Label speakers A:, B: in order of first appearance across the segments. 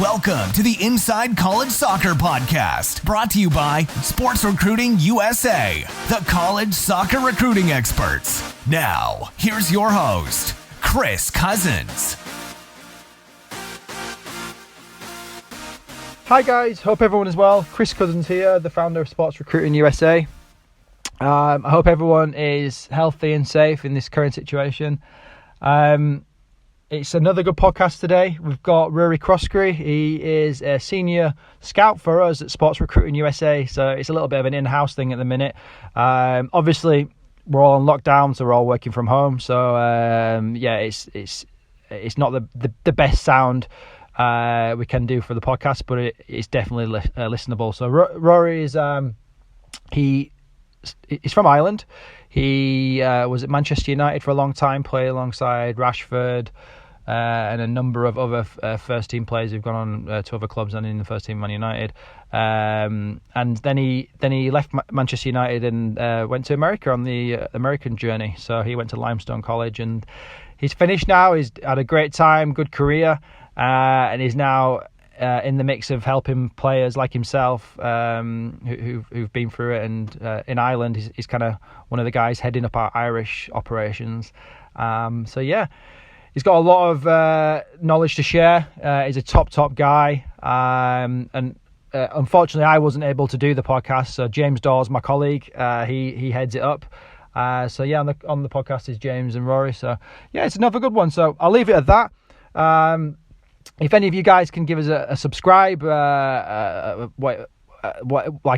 A: Welcome to the Inside College Soccer Podcast, brought to you by Sports Recruiting USA, the college soccer recruiting experts. Now, here's your host, Chris Cousins.
B: Hi guys, hope everyone is well. Chris Cousins here, the founder of Sports Recruiting USA. I hope everyone is healthy and safe in this current situation. It's another good podcast today. We've got Ruairi Croskery. He is a senior scout for us at Sports Recruiting USA, so it's a little bit of an in-house thing at the minute. Obviously, we're all on lockdown, so we're all working from home. So it's not the best sound we can do for the podcast, but it's definitely listenable. So Rory is he's from Ireland. He was at Manchester United for a long time, played alongside Rashford and a number of other first team players who've gone on to other clubs and in the first team Man United. And then he left Manchester United and went to America on the American journey. So he went to Limestone College and he's finished now. He's had a great time, good career, and he's now in the mix of helping players like himself who've been through it. And in Ireland, he's kind of one of the guys heading up our Irish operations. He's got a lot of knowledge to share. He's a top guy. Unfortunately, I wasn't able to do the podcast. So James Dawes, my colleague, he heads it up. On the podcast is James and Rory. So yeah, it's another good one. So I'll leave it at that. If any of you guys can give us a subscribe, like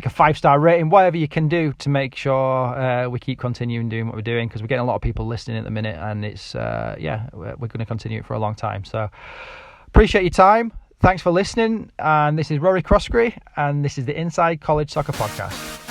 B: a 5-star rating, whatever you can do to make sure we keep continuing doing what we're doing, because we're getting a lot of people listening at the minute, and it's we're going to continue it for a long time. So appreciate your time. Thanks for listening. And this is Ruairi Croskery, and this is the Inside College Soccer Podcast.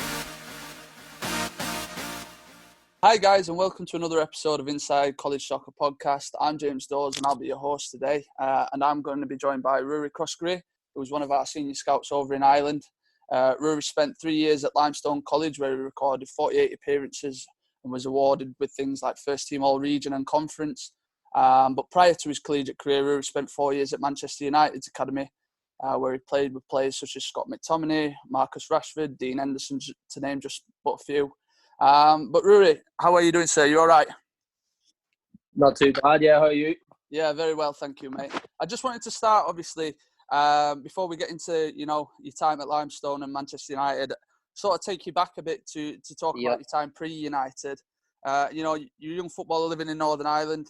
C: Hi guys, and welcome to another episode of Inside College Soccer Podcast. I'm James Dawes and I'll be your host today, and I'm going to be joined by Ruairi Croskery, who's one of our senior scouts over in Ireland. Ruairi spent 3 years at Limestone College, where he recorded 48 appearances and was awarded with things like First Team All-Region and Conference. But prior to his collegiate career, Ruairi spent 4 years at Manchester United's academy, where he played with players such as Scott McTominay, Marcus Rashford, Dean Henderson, to name just but a few. But Ruairi, how are you doing, sir? You all right?
D: Not too bad, yeah. How are you?
C: Yeah, very well, thank you, mate. I just wanted to start, obviously, before we get into, your time at Limestone and Manchester United, sort of take you back a bit to talk about your time pre-United. You're a young footballer living in Northern Ireland.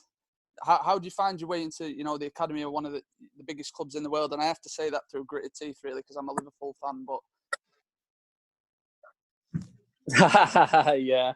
C: How do you find your way into, the academy of one of the biggest clubs in the world? And I have to say that through gritted teeth, really, because I'm a Liverpool fan, but...
D: Yeah.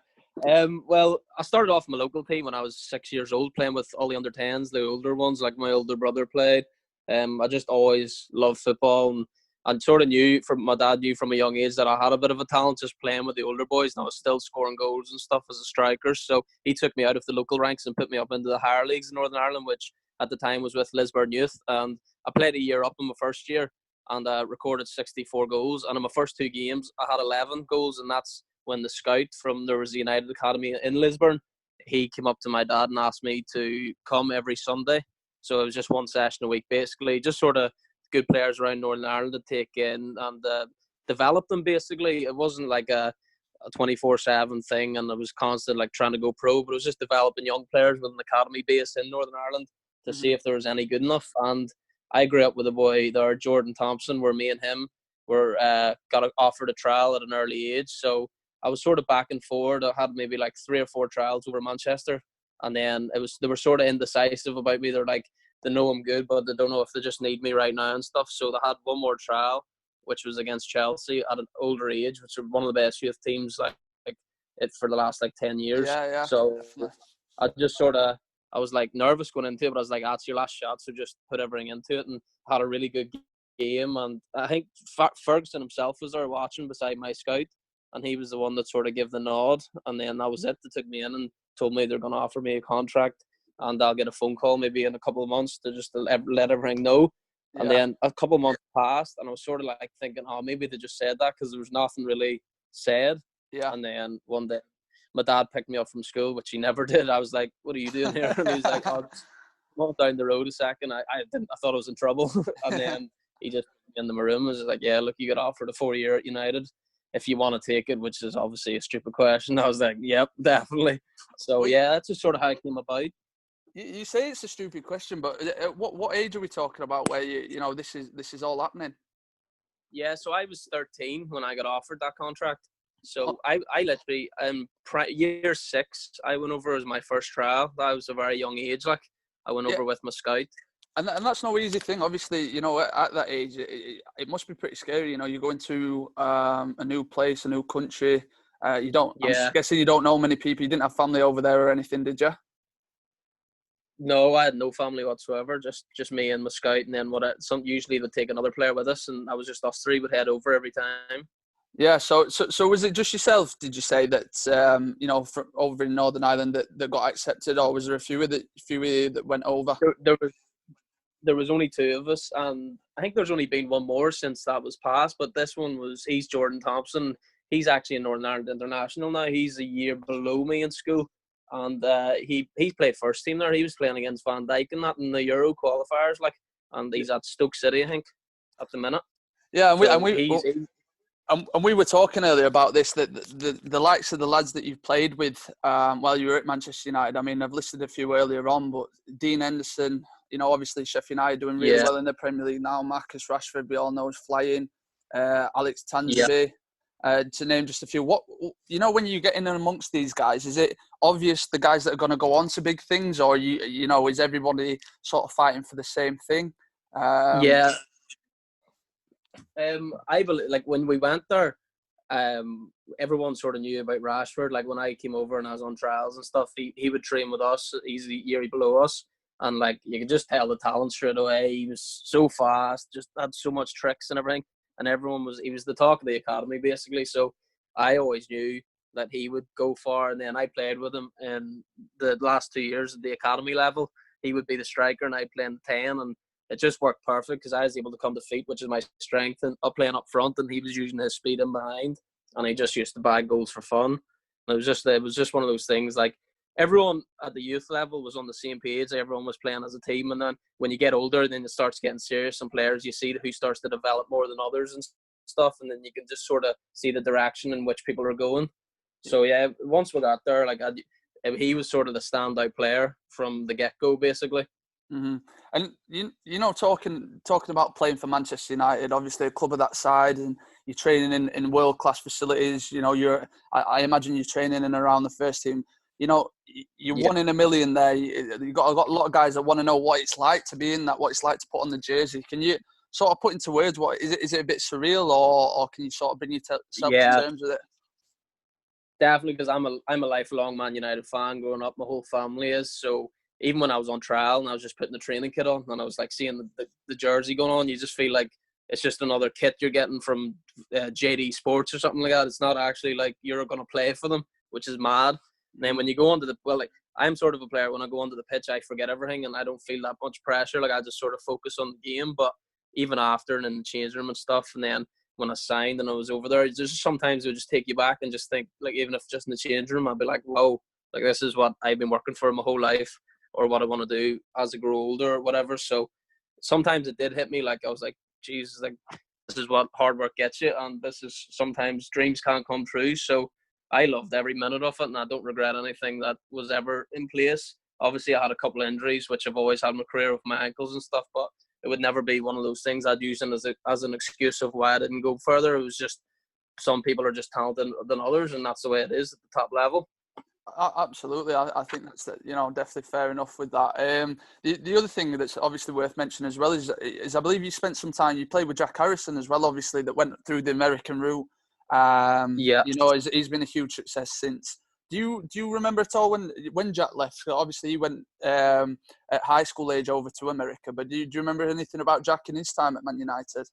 D: Well, I started off in my local team when I was 6 years old, playing with all the under-10s, the older ones, like my older brother played. I just always loved football, and sort of my dad knew from a young age that I had a bit of a talent just playing with the older boys, and I was still scoring goals and stuff as a striker. So he took me out of the local ranks and put me up into the higher leagues in Northern Ireland, which at the time was with Lisburn Youth. And I played a year up in my first year and recorded 64 goals. And in my first 2 games, I had 11 goals, and that's when the scout there was the United Academy in Lisburn. He came up to my dad and asked me to come every Sunday. So it was just one session a week, basically. Just sort of good players around Northern Ireland to take in and develop them, basically. It wasn't like a 24/7 thing, and it was constant like trying to go pro, but it was just developing young players with an academy base in Northern Ireland to see if there was any good enough. And I grew up with a boy there, Jordan Thompson, where me and him were got offered a trial at an early age. So I was sort of back and forward. I had maybe like 3 or 4 trials over Manchester, and then they were sort of indecisive about me. They're like, they know I'm good, but they don't know if they just need me right now and stuff. So they had one more trial, which was against Chelsea at an older age, which are one of the best youth teams like it for the last 10 years.
C: Yeah.
D: So
C: definitely.
D: I just I was like nervous going into it, but I was like, that's your last shot, so just put everything into it, and had a really good game. And I think Ferguson himself was there watching beside my scout, and he was the one that sort of gave the nod, and then that was it. They took me in and told me they're going to offer me a contract, and I'll get a phone call maybe in a couple of months to just let everything know. Yeah. And then a couple of months passed, and I was sort of like thinking, oh, maybe they just said that because there was nothing really said.
C: Yeah.
D: And then one day, my dad picked me up from school, which he never did. I was like, what are you doing here? And he was like, oh, walk down the road a second. I thought I was in trouble. And then he just in the room was like, yeah, look, you got offered a 4-year at United. If you want to take it, which is obviously a stupid question, I was like, yep, definitely. So yeah, that's just sort of how it came about.
C: You say it's a stupid question, but what age are we talking about where this is all happening?
D: Yeah, so I was 13 when I got offered that contract. So
C: Oh.
D: I literally year 6 I went over as my first trial. That was a very young age. Like I went over with my scout.
C: And that's no easy thing. Obviously, at that age, it must be pretty scary. You're going to a new place, a new country. You don't.
D: Yeah.
C: I'm guessing you don't know many people. You didn't have family over there or anything, did you?
D: No, I had no family whatsoever. Just me and my scout, and then usually they'd take another player with us, and I was just us three would head over every time.
C: Yeah. So was it just yourself? Did you say that from over in Northern Ireland that got accepted, or was there a few of you that went over?
D: There was only 2 of us, and I think there's only been one more since that was passed. But this one he's Jordan Thompson. He's actually in Northern Ireland International now. He's a year below me in school, and he played first team there. He was playing against Van Dijk and that in the Euro qualifiers, and he's at Stoke City, I think, at the minute.
C: Yeah, and we were talking earlier about this, that the likes of the lads that you've played with while you were at Manchester United. I mean, I've listed a few earlier on, but Dean Henderson, obviously Sheffield United doing really well in the Premier League now. Marcus Rashford, we all know, is flying. Alex Tangier, to name just a few. What when you get in amongst these guys, is it obvious the guys that are going to go on to big things, or is everybody sort of fighting for the same thing?
D: I believe, when we went there, everyone sort of knew about Rashford. Like when I came over and I was on trials and stuff, he would train with us. He's a year below us, and you could just tell the talent straight away. He was so fast, just had so much tricks and everything, and he was the talk of the academy basically. So I always knew that he would go far, and then I played with him in the last 2 years at the academy level. He would be the striker, and I'd play in the 10, and it just worked perfect because I was able to come to feet, which is my strength, and up playing up front, and he was using his speed in behind, and he just used to bag goals for fun. And it was just one of those things. Everyone at the youth level was on the same page. Everyone was playing as a team, and then when you get older, then it starts getting serious. Some players you see who starts to develop more than others and stuff, and then you can just sort of see the direction in which people are going. So yeah, once we got there, he was sort of the standout player from the get-go, basically.
C: Mm-hmm. And talking about playing for Manchester United, obviously a club of that side, and you're training in world class facilities. I imagine you're training in around the first team. You're 1 in a million there. You got a lot of guys that want to know what it's like to be in that, what it's like to put on the jersey. Can you sort of put into words what is it? Is it a bit surreal, or can you sort of bring yourself to terms with it?
D: Definitely, because I'm a lifelong Man United fan growing up. My whole family is. So even when I was on trial and I was just putting the training kit on, and I was seeing the jersey going on, you just feel like it's just another kit you're getting from JD Sports or something like that. It's not actually you're going to play for them, which is mad. And then when you go onto I'm sort of a player, when I go onto the pitch, I forget everything and I don't feel that much pressure. I just sort of focus on the game. But even after and in the change room and stuff, and then when I signed and I was over there, just sometimes it would just take you back and just think, even if just in the change room, I'd be like, whoa, this is what I've been working for my whole life, or what I want to do as I grow older or whatever. So sometimes it did hit me, I was like, Jesus, this is what hard work gets you, and this is sometimes dreams can't come true. So I loved every minute of it, and I don't regret anything that was ever in place. Obviously, I had a couple of injuries, which I've always had in my career with my ankles and stuff, but it would never be one of those things I'd use as an excuse of why I didn't go further. It was just some people are just talented than others, and that's the way it is at the top level.
C: Absolutely, I think that's definitely fair enough with that. The other thing that's obviously worth mentioning as well is I believe you spent some time. You played with Jack Harrison as well, obviously, that went through the American route. He's been a huge success since. Do you remember at all when Jack left? Obviously, he went at high school age over to America. But do you remember anything about Jack in his time at Man United?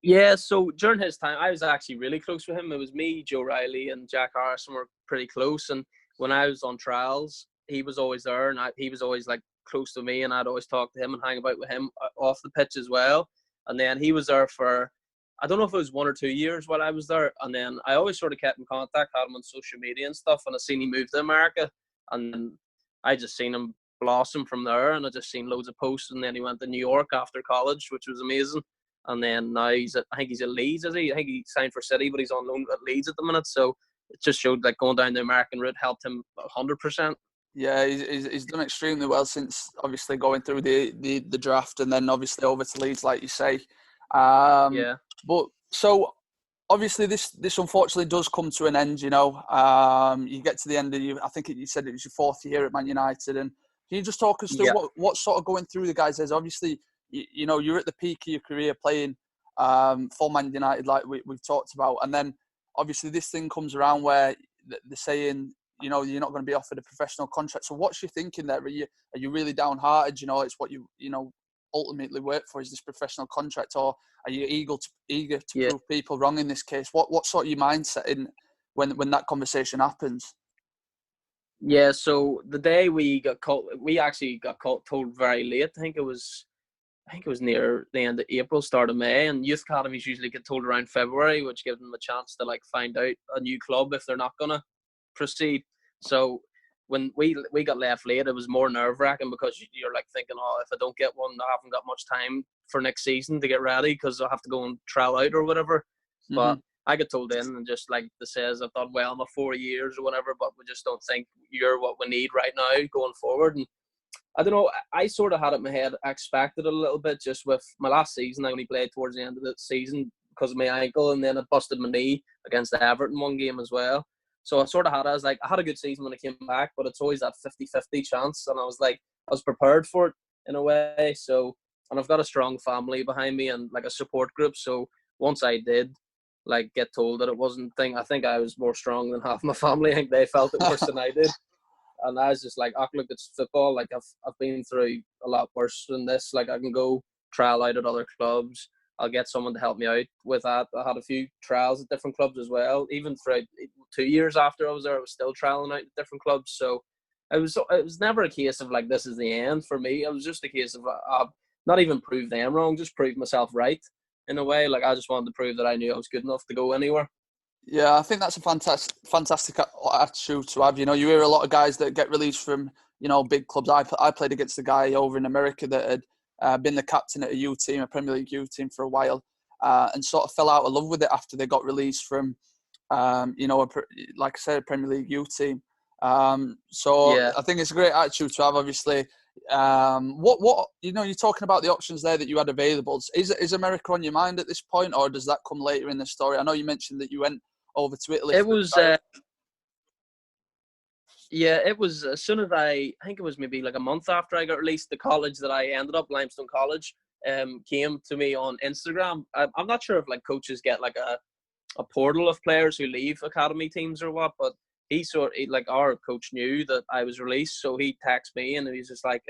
D: Yeah, so during his time, I was actually really close with him. It was me, Joe Riley, and Jack Harrison were pretty close. And when I was on trials, he was always there, and he was always close to me, and I'd always talk to him and hang about with him off the pitch as well. And then he was there for, I don't know if it was 1 or 2 years while I was there. And then I always sort of kept in contact, had him on social media and stuff. And I seen he moved to America, and then I just seen him blossom from there. And I just seen loads of posts. And then he went to New York after college, which was amazing. And then now I think he's at Leeds, is he? I think he signed for City, but he's on loan at Leeds at the minute. So it just showed like going down the American route helped him 100%.
C: Yeah, he's done extremely well since obviously going through the draft and then obviously over to Leeds, like you say.
D: Yeah.
C: But so obviously this unfortunately does come to an end. You know, you get to the end of I think you said it was your 4th year at Man United, and can you just talk us through what sort of going through the guys' heads? Obviously, you know, you're at the peak of your career playing for Man United, like we've talked about, and then obviously this thing comes around where they're saying, you know, you're not going to be offered a professional contract. So what's your thinking there? Are you really downhearted? You know, it's what you know ultimately work for is this professional contract, or are you eager to prove people wrong in this case? What sort of your mindset in when that conversation happens?
D: Yeah, so the day we got called, we actually got told very late. I think it was near the end of April, start of May, and youth academies usually get told around February, which gives them a chance to like find out a new club if they're not gonna proceed. So when we got left late, it was more nerve-wracking because you're like thinking, oh, if I don't get one, I haven't got much time for next season to get ready because I have to go and trial out or whatever. Mm-hmm. But I got told in and just like the says, I've done well in my 4 years or whatever, but we just don't think you're what we need right now going forward. And I don't know, I sort of had it in my head, I expected it a little bit just with my last season. I only played towards the end of the season because of my ankle, and then I busted my knee against Everton one game as well. So I sort of had it, I was like, I had a good season when I came back, but it's always that 50-50 chance. And I was like, I was prepared for it in a way. So, and I've got a strong family behind me and like a support group. So once I did like get told that it wasn't thing, I think I was more strong than half my family. I think they felt it worse than I did. And I was just like, oh, look, it's football. Like I've been through a lot worse than this. Like I can go trial out at other clubs. I'll get someone to help me out with that. I had a few trials at different clubs as well. Even throughout 2 years after I was there, I was still trialing out at different clubs. So it was never a case of like, this is the end for me. It was just a case of not even prove them wrong, just prove myself right in a way. Like I just wanted to prove that I knew I was good enough to go anywhere.
C: Yeah, I think that's a fantastic attitude to have. You know, you hear a lot of guys that get released from, you know, big clubs. I played against a guy over in America that had been the captain at a U team, a Premier League U team for a while, and sort of fell out of love with it after they got released from, you know, like I said, a Premier League U team. So yeah. I think it's a great attitude to have, obviously. What you know, you're talking about the options there that you had available. Is America on your mind at this point, or does that come later in the story? I know you mentioned that you went over to Italy.
D: It was, it was as soon as I think it was maybe like a month after I got released, the college that I ended up, Limestone College, came to me on Instagram. I'm not sure if like coaches get like a portal of players who leave academy teams or what, but like our coach knew that I was released, so he texted me and he's just like,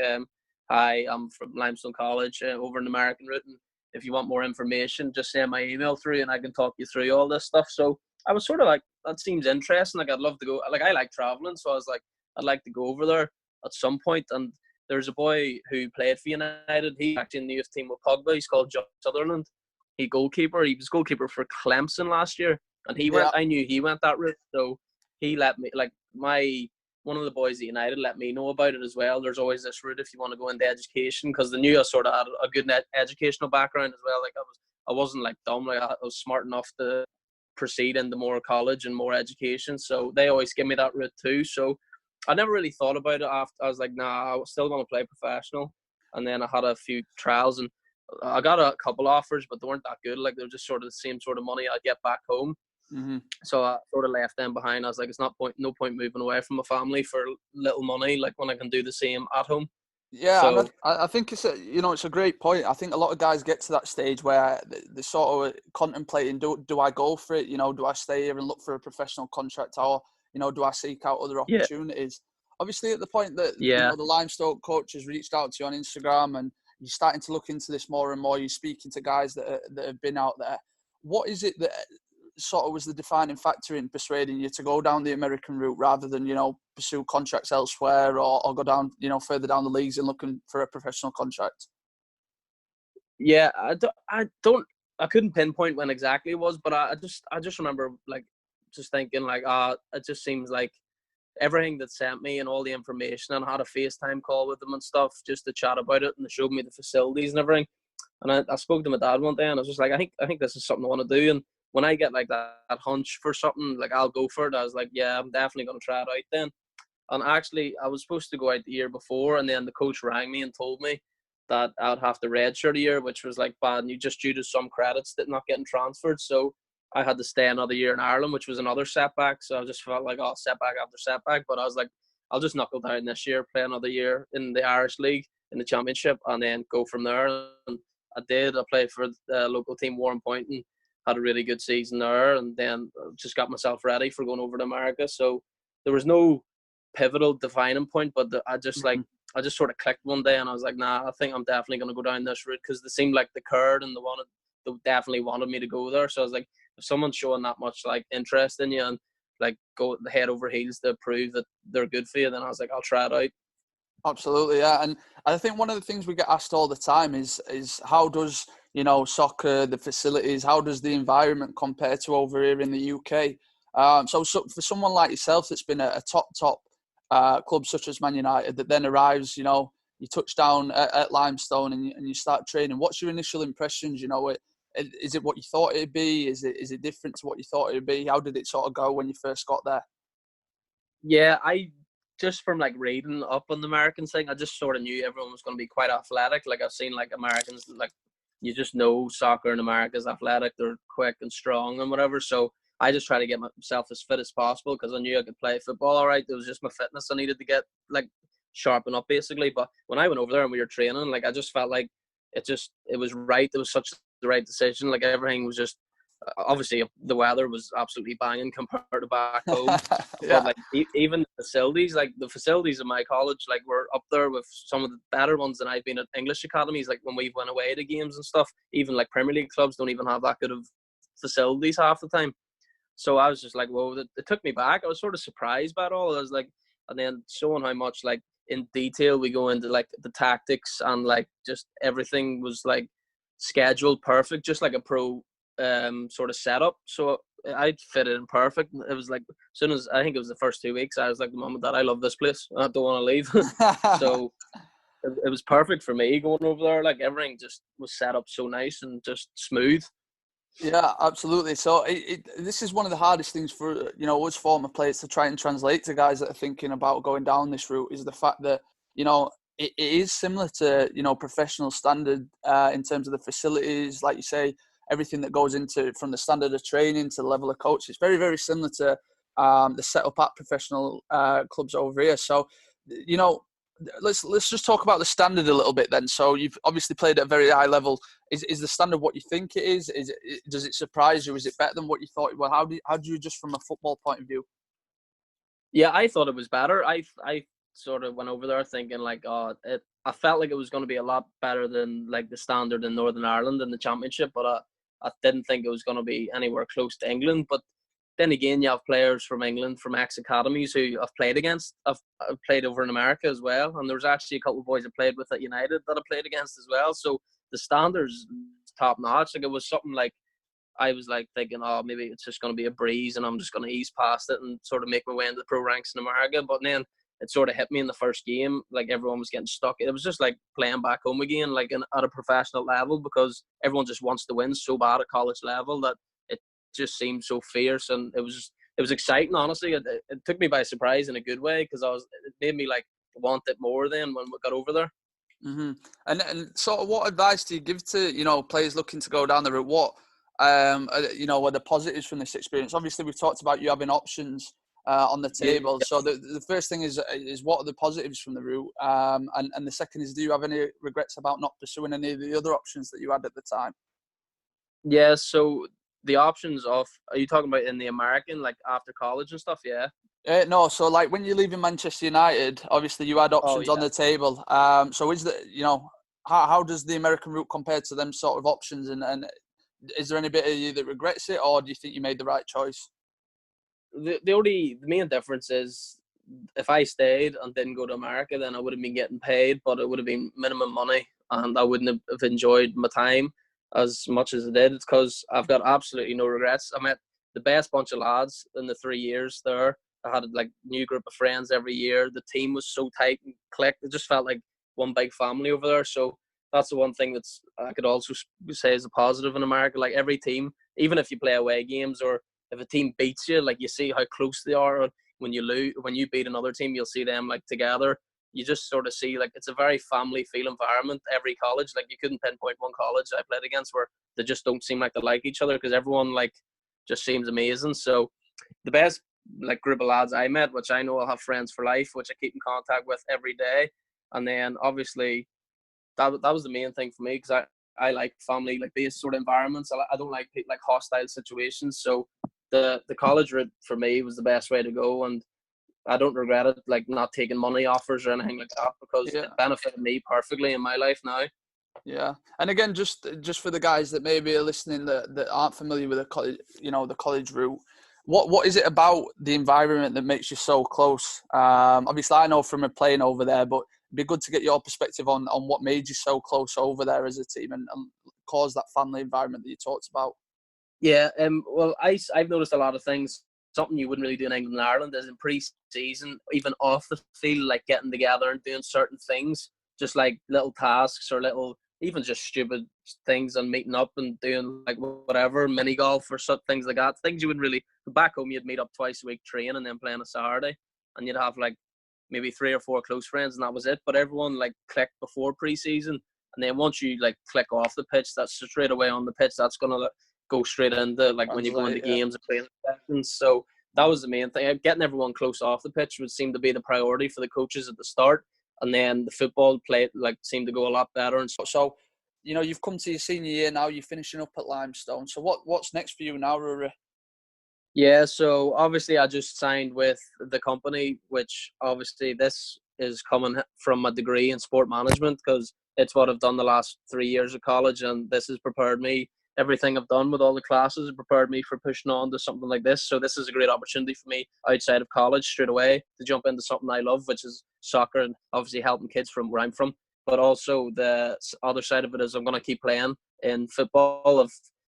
D: hi, I'm from Limestone College over in the American route, and if you want more information, just send my email through and I can talk you through all this stuff. So I was sort of like, that seems interesting. Like, I'd love to go. Like, I like traveling. So I was like, I'd like to go over there at some point. And there's a boy who played for United. He's actually in the youth team with Pogba. He's called John Sutherland. He was goalkeeper for Clemson last year. And I knew he went that route. So he let me, like, one of the boys at United let me know about it as well. There's always this route if you want to go into education, because they knew I sort of had a good educational background as well. Like, I wasn't like dumb. Like, I was smart enough to proceed into more college and more education, so they always give me that route too. So I never really thought about it after. I was like, nah, I was still going to play professional. And then I had a few trials and I got a couple offers, but they weren't that good. Like, they were just sort of the same sort of money I'd get back home. Mm-hmm. So I sort of left them behind. I was like, it's no point moving away from my family for little money, like when I can do the same at home.
C: Yeah, so, I think it's a great point. I think a lot of guys get to that stage where they're sort of contemplating, do I go for it? You know, do I stay here and look for a professional contract, or, you know, do I seek out other opportunities? Yeah. Obviously, at the point that you know, the Limestone coach has reached out to you on Instagram and you're starting to look into this more and more, you're speaking to guys that have been out there. What is it that sort of was the defining factor in persuading you to go down the American route rather than, you know, pursue contracts elsewhere or go down, you know, further down the leagues and looking for a professional contract?
D: Yeah, I couldn't pinpoint when exactly it was, but I just remember like just thinking like, it just seems like everything that sent me and all the information, and I had a FaceTime call with them and stuff just to chat about it, and they showed me the facilities and everything. And I spoke to my dad one day, and I was just like, I think this is something I want to do. And when I get like that hunch for something, like I'll go for it. I was like, yeah, I'm definitely going to try it out then. And actually, I was supposed to go out the year before, and then the coach rang me and told me that I'd have to redshirt a year, which was like bad news just due to some credits that not getting transferred. So I had to stay another year in Ireland, which was another setback. So I just felt like, oh, setback after setback. But I was like, I'll just knuckle down this year, play another year in the Irish League, in the Championship, and then go from there. And I did. I played for the local team, Warren Point, and had a really good season there. And then just got myself ready for going over to America. So there was no pivotal defining point, but I just I just sort of clicked one day, and I was like, nah, I think I'm definitely going to go down this route, because they seemed like they cared and they definitely wanted me to go there. So I was like, if someone's showing that much like interest in you and like go head over heels to prove that they're good for you, then I was like, I'll try it out.
C: Absolutely, yeah. And I think one of the things we get asked all the time is how does, soccer, the facilities, how does the environment compare to over here in the UK? So for someone like yourself that's been a top club such as Man United, that then arrives, you touch down at Limestone and you start training, what's your initial impressions? Is it what you thought it'd be? Is it different to what you thought it'd be? How did it sort of go when you first got there?
D: Yeah, I just from like reading up on the American thing, I just sort of knew everyone was going to be quite athletic. Like I've seen like Americans, like you just know soccer in America is athletic. They're quick and strong and whatever. So I just try to get myself as fit as possible, because I knew I could play football all right. It was just my fitness I needed to get like sharpen up basically. But when I went over there and we were training, like I just felt like it was right. It was such the right decision. Like everything was just obviously the weather was absolutely banging compared to back home.
C: Yeah.
D: But like even the facilities, like the facilities in my college, like were up there with some of the better ones than I've been at English academies. Like when we've went away to games and stuff, even like Premier League clubs don't even have that good of facilities half the time. So I was just like, whoa, it took me back. I was sort of surprised by it all. I was like, and then showing how much like in detail we go into like the tactics, and like just everything was like scheduled perfect, just like a pro sort of setup. So I fit in perfect. It was like, as soon as I think it was the first 2 weeks, I was like, Mum and Dad, I love this place. I don't want to leave. So it was perfect for me going over there. Like everything just was set up so nice and just smooth.
C: Yeah, absolutely. So this is one of the hardest things for, us former players to try and translate to guys that are thinking about going down this route, is the fact that, it is similar to, professional standard in terms of the facilities, like you say, everything that goes into from the standard of training to the level of coach. It's very, very similar to the setup at professional clubs over here. So, let's just talk about the standard a little bit then. So you've obviously played at a very high level. Is the standard what you think it is? Does it surprise you? Is it better than what you thought? Well, how do you just from a football point of view?
D: Yeah, I thought it was better. I sort of went over there thinking like, I felt like it was going to be a lot better than like the standard in Northern Ireland in the Championship, but I didn't think it was going to be anywhere close to England. But then again, you have players from England, from ex-academies who I've played against. I've played over in America as well. And there was actually a couple of boys I played with at United that I played against as well. So the standards top notch. Like it was something like, I was like thinking, oh, maybe it's just going to be a breeze and I'm just going to ease past it and sort of make my way into the pro ranks in America. But then it sort of hit me in the first game. Like everyone was getting stuck. It was just like playing back home again, like at a professional level, because everyone just wants to win so bad at college level that it just seemed so fierce. And it was exciting, honestly. It took me by surprise in a good way, because it made me like want it more then when we got over there.
C: Mm-hmm. And sort of what advice do you give to, players looking to go down the route? What, are the positives from this experience? Obviously, we've talked about you having options on the table. Yeah. So the first thing is what are the positives from the route? And the second is, do you have any regrets about not pursuing any of the other options that you had at the time?
D: Yeah, so the options of, are you talking about in the American, like after college and stuff? Yeah.
C: No, so like when you're leaving Manchester United, obviously you had options on the table. So is how does the American route compare to them sort of options? And is there any bit of you that regrets it, or do you think you made the right choice?
D: The main difference is, if I stayed and didn't go to America, then I would have been getting paid, but it would have been minimum money, and I wouldn't have enjoyed my time as much as I did. It's because I've got absolutely no regrets. I met the best bunch of lads in the 3 years there. I had like new group of friends every year. The team was so tight and clicked. It just felt like one big family over there. So that's the one thing that's I could also say is a positive in America. Like every team, even if you play away games or if a team beats you, like you see how close they are. When you lose, when you beat another team, you'll see them like together. You just sort of see like it's a very family feel environment. Every college, like you couldn't pinpoint one college I played against where they just don't seem like they like each other because everyone like just seems amazing. So the best like group of lads I met, which I know I'll have friends for life, which I keep in contact with every day. And then obviously that was the main thing for me because I like family like based sort of environments. I don't like like hostile situations. So the college route for me was the best way to go, and I don't regret it. Like not taking money offers or anything like that because it benefited me perfectly in my life now.
C: Yeah, and again, just for the guys that maybe are listening that aren't familiar with the college, the college route, what is it about the environment that makes you so close? Obviously, I know from playing over there, but it'd be good to get your perspective on what made you so close over there as a team and cause that family environment that you talked about.
D: Yeah, well, I've noticed a lot of things. Something you wouldn't really do in England and Ireland is in pre-season, even off the field, like getting together and doing certain things, just like little tasks or little, even just stupid things and meeting up and doing like whatever, mini golf or such things like that. Things you wouldn't really, back home you'd meet up twice a week training and then playing a Saturday and you'd have like maybe 3 or 4 close friends and that was it. But everyone like clicked before pre-season and then once you like click off the pitch, that's straight away on the pitch, that's going to go straight into like when you go into games and playing sessions. So that was the main thing. Getting everyone close off the pitch would seem to be the priority for the coaches at the start, and then the football play like seemed to go a lot better. And
C: so you've come to your senior year now. You're finishing up at Limestone. So what's next for you now, Ruairi?
D: Yeah, so obviously I just signed with the company, which obviously this is coming from a degree in sport management because it's what I've done the last 3 years of college, and this has prepared me. Everything I've done with all the classes prepared me for pushing on to something like this. So this is a great opportunity for me outside of college straight away to jump into something I love, which is soccer and obviously helping kids from where I'm from. But also the other side of it is I'm going to keep playing in football.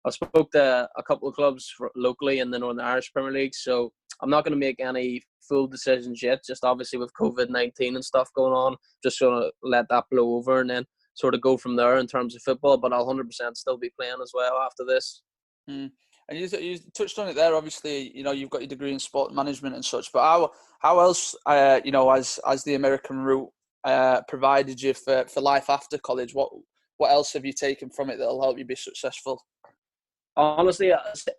D: I've spoke to a couple of clubs locally in the Northern Irish Premier League. So I'm not going to make any full decisions yet. Just obviously with COVID-19 and stuff going on, just going to let that blow over and then sort of go from there in terms of football, but I'll 100% still be playing as well after this.
C: And you touched on it there. Obviously, you've got your degree in sport management and such. But how else, as the American route provided you for life after college? What else have you taken from it that'll help you be successful?
D: Honestly,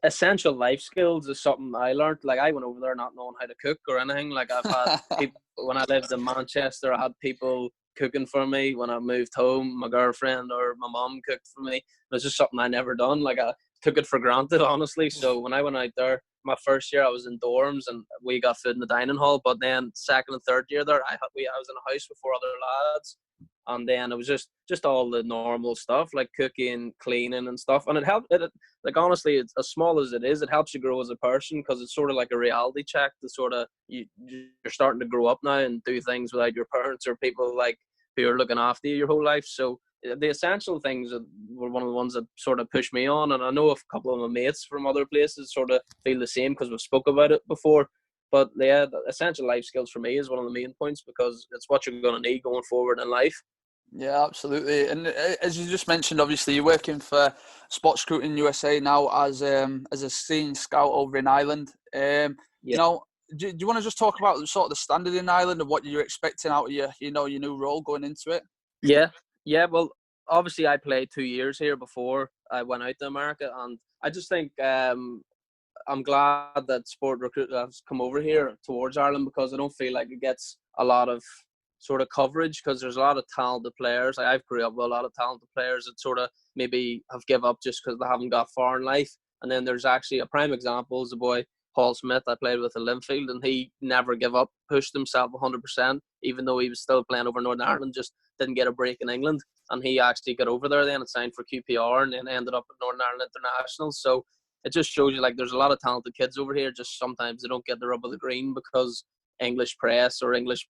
D: essential life skills is something I learned. Like I went over there not knowing how to cook or anything. Like I've had people when I lived in Manchester. I had people cooking for me when I moved home. My girlfriend or my mom cooked for me. It was just something I never done. Like I took it for granted, honestly. So when I went out there, my first year I was in dorms and we got food in the dining hall. But then second and third year there, I was in a house with 4 other lads, and then it was just all the normal stuff like cooking, cleaning, and stuff. And it helped. Like honestly, it's as small as it is. It helps you grow as a person because it's sort of like a reality check. To sort of you're starting to grow up now and do things without your parents or people like who are looking after you your whole life. So the essential things were one of the ones that sort of pushed me on. And I know a couple of my mates from other places sort of feel the same because we've spoke about it before. But yeah, the essential life skills for me is one of the main points because it's what you're going to need going forward in life.
C: Yeah, absolutely. And as you just mentioned, obviously you're working for Sports Scouting USA now as a senior scout over in Ireland. Do you want to just talk about sort of the standard in Ireland and what you're expecting out of your new role going into it?
D: Yeah. Well, obviously I played 2 years here before I went out to America, and I just think I'm glad that sport recruit has come over here towards Ireland because I don't feel like it gets a lot of sort of coverage because there's a lot of talented players. I've grew up with a lot of talented players that sort of maybe have give up just because they haven't got far in life. And then there's actually a prime example is the boy Paul Smith I played with at Linfield, and he never give up, pushed himself 100%, even though he was still playing over Northern Ireland, just didn't get a break in England. And he actually got over there then and signed for QPR and then ended up at Northern Ireland International. So it just shows you like there's a lot of talented kids over here. Just sometimes they don't get the rub of the green because English press or English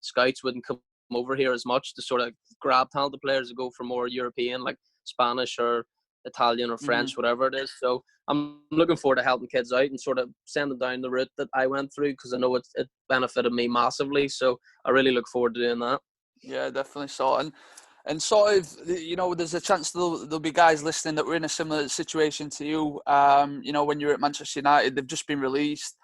D: scouts wouldn't come over here as much to sort of grab talented players to go for more European, like Spanish or Italian or French, whatever it is. So I'm looking forward to helping kids out and sort of send them down the route that I went through because I know it benefited me massively. So I really look forward to doing that.
C: Yeah, definitely so. And And sort of, there's a chance there'll be guys listening that were in a similar situation to you. When you're at Manchester United, they've just been released.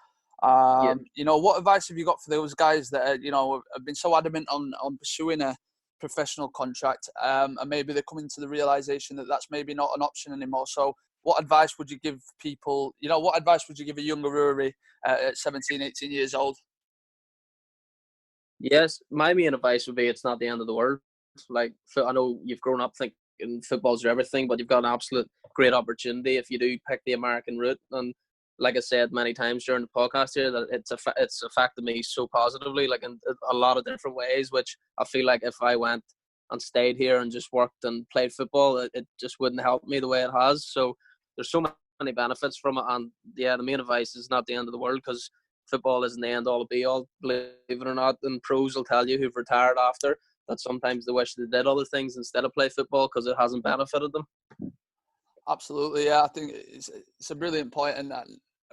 D: Yeah.
C: What advice have you got for those guys that have been so adamant on pursuing a professional contract, and maybe they're coming to the realization that that's maybe not an option anymore? So, what advice would you give people? What advice would you give a younger Ruairi at 17, 18 years old?
D: Yes, my main advice would be it's not the end of the world. Like, I know you've grown up thinking football's everything, but you've got an absolute great opportunity if you do pick the American route. And like I said many times during the podcast here, that it's affected me so positively, like in a lot of different ways, which I feel like if I went and stayed here and just worked and played football, it just wouldn't help me the way it has. So there's so many benefits from it. And yeah, the main advice is not the end of the world, because football isn't the end all be all, believe it or not. And pros will tell you who've retired after that sometimes they wish they did other things instead of play football because it hasn't benefited them.
C: Absolutely, yeah. I think it's a brilliant point, and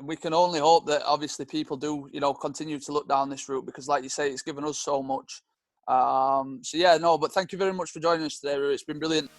C: we can only hope that obviously people do, continue to look down this route, because, like you say, it's given us so much. But thank you very much for joining us today, Roo. It's been brilliant.